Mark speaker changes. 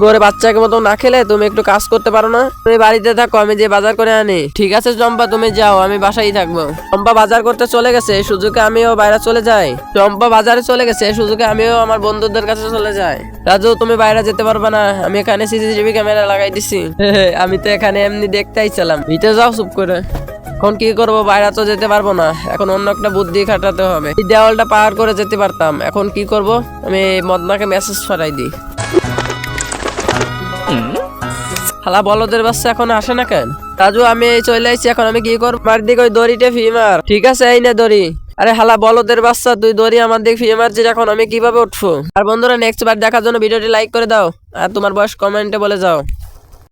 Speaker 1: গোরে বাচ্চাকে মতো না খেলে তুমি একটু কাজ করতে পারো না? তুমি বাড়িতে থাকো, আমি যে বাজার করে আনি। ঠিক আছে চম্পা, তুমি যাও, আমি বাসায় থাকবো। চম্পা বাজার করতে চলে গেছে, এই সুযোগে আমিও বাইরে চলে যাই। চম্পা বাজারে চলে গেছে, এই সুযোগে আমিও আমার বন্ধুদের কাছে চলে যাই। রাজু, তুমি বাইরে যেতে পারবে না, আমি এখানে সিসিটিভি ক্যামেরা লাগাই দিছি। আমি তো এখানে এমনি দেখতেই ছিলাম। ভিতরে যাও চুপ করে। এখন কি করবো, বাইরে তো যেতে পারবো না, এখন অন্য একটা বুদ্ধি খাটাতে হবে। এই দেওয়ালটা পার করে যেতে পারতাম, এখন কি করব, আমি মদনাকে মেসেজ পাঠাই দিই। হালা বলদের বাচ্চা এখন আসে না কেন? রাজু, আমি চলে আসছি, এখন আমি কি করবো? আমার দিকে ওই দড়িটা ফি মার। ঠিক আছে, এই না দড়ি। আরে হালা বলদের বাচ্চা, তুই দড়ি আমার দিকে ফি মারছিস, এখন আমি কিভাবে উঠবো? আর বন্ধুরা, নেক্সট বার দেখার জন্য ভিডিওটি লাইক করে দাও, আর তোমার বয়স কমেন্টে বলে যাও।